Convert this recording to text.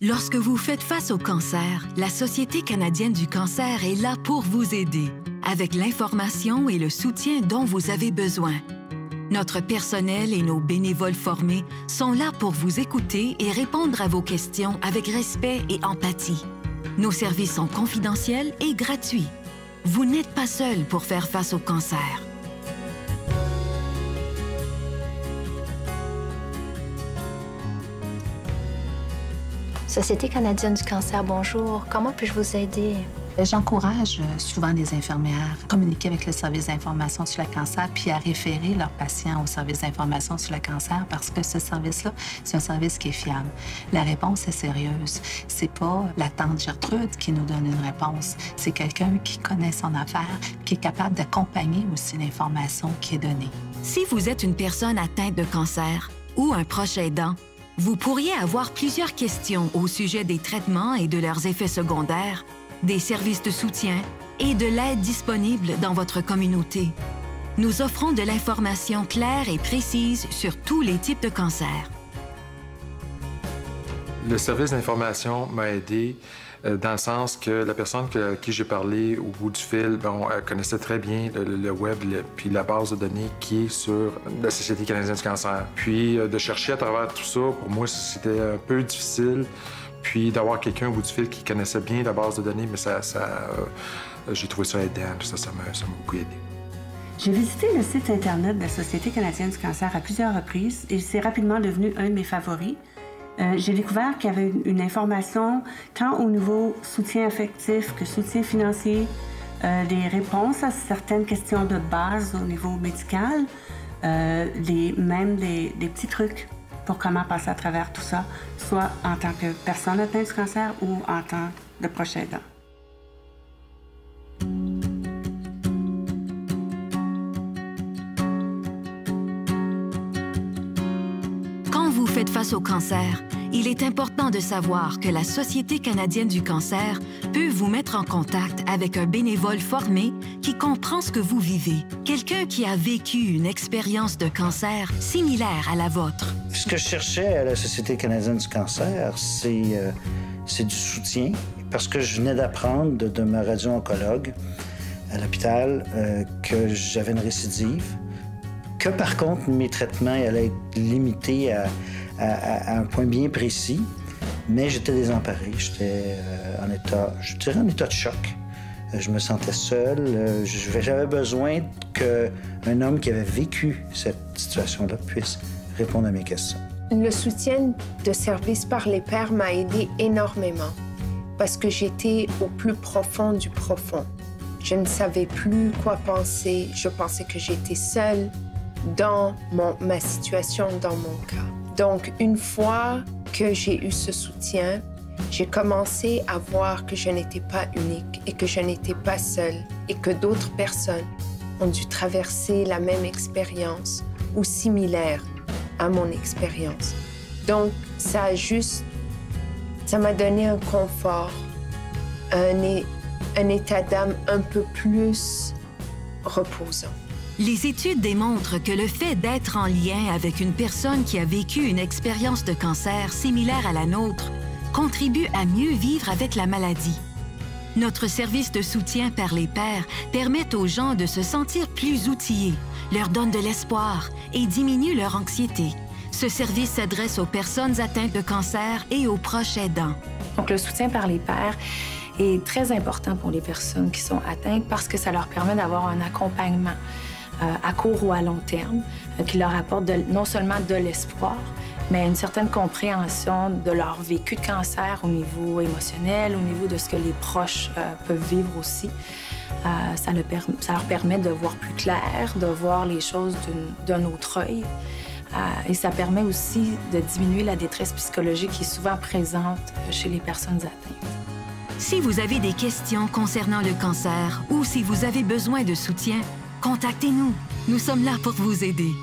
Lorsque vous faites face au cancer, la Société canadienne du cancer est là pour vous aider, avec l'information et le soutien dont vous avez besoin. Notre personnel et nos bénévoles formés sont là pour vous écouter et répondre à vos questions avec respect et empathie. Nos services sont confidentiels et gratuits. Vous n'êtes pas seul pour faire face au cancer. Société canadienne du cancer, bonjour. Comment puis-je vous aider? J'encourage souvent les infirmières à communiquer avec le service d'information sur le cancer puis à référer leurs patients au service d'information sur le cancer parce que ce service-là, c'est un service qui est fiable. La réponse est sérieuse. C'est pas la tante Gertrude qui nous donne une réponse. C'est quelqu'un qui connaît son affaire, qui est capable d'accompagner aussi l'information qui est donnée. Si vous êtes une personne atteinte de cancer ou un proche aidant, vous pourriez avoir plusieurs questions au sujet des traitements et de leurs effets secondaires, des services de soutien et de l'aide disponible dans votre communauté. Nous offrons de l'information claire et précise sur tous les types de cancers. Le service d'information m'a aidé dans le sens que la personne à qui j'ai parlé au bout du fil, elle connaissait très bien le web puis la base de données qui est sur la Société canadienne du cancer. Puis de chercher à travers tout ça, pour moi, c'était un peu difficile. Puis d'avoir quelqu'un au bout du fil qui connaissait bien la base de données, mais j'ai trouvé ça aidant, ça m'a beaucoup aidé. J'ai visité le site Internet de la Société canadienne du cancer à plusieurs reprises et c'est rapidement devenu un de mes favoris. J'ai découvert qu'il y avait une information tant au niveau soutien affectif que soutien financier, des réponses à certaines questions de base au niveau médical, même des petits trucs pour comment passer à travers tout ça, soit en tant que personne atteinte du cancer ou en tant que proche aidant. Quand vous faites face au cancer, il est important de savoir que la Société canadienne du cancer peut vous mettre en contact avec un bénévole formé qui comprend ce que vous vivez, quelqu'un qui a vécu une expérience de cancer similaire à la vôtre. Ce que je cherchais à la Société canadienne du cancer, c'est du soutien, parce que je venais d'apprendre de ma radio-oncologue à l'hôpital que j'avais une récidive, que par contre, mes traitements allaient être limités à un point bien précis, mais j'étais désemparé, j'étais en état de choc. Je me sentais seul, j'avais besoin qu'un homme qui avait vécu cette situation-là puisse répondre à mes questions. Le soutien de service par les pairs m'a aidé énormément parce que j'étais au plus profond du profond. Je ne savais plus quoi penser, je pensais que j'étais seule dans ma situation, dans mon cas. Donc, une fois que j'ai eu ce soutien, j'ai commencé à voir que je n'étais pas unique et que je n'étais pas seule et que d'autres personnes ont dû traverser la même expérience ou similaire à mon expérience. Donc, ça m'a donné un confort, un état d'âme un peu plus reposant. Les études démontrent que le fait d'être en lien avec une personne qui a vécu une expérience de cancer similaire à la nôtre contribue à mieux vivre avec la maladie. Notre service de soutien par les pairs permet aux gens de se sentir plus outillés, leur donne de l'espoir et diminue leur anxiété. Ce service s'adresse aux personnes atteintes de cancer et aux proches aidants. Donc, le soutien par les pairs est très important pour les personnes qui sont atteintes parce que ça leur permet d'avoir un accompagnement à court ou à long terme, qui leur apporte non seulement de l'espoir, mais une certaine compréhension de leur vécu de cancer au niveau émotionnel, au niveau de ce que les proches peuvent vivre aussi. Ça leur permet de voir plus clair, de voir les choses d'un autre œil. Et ça permet aussi de diminuer la détresse psychologique qui est souvent présente chez les personnes atteintes. Si vous avez des questions concernant le cancer ou si vous avez besoin de soutien, contactez-nous. Nous sommes là pour vous aider.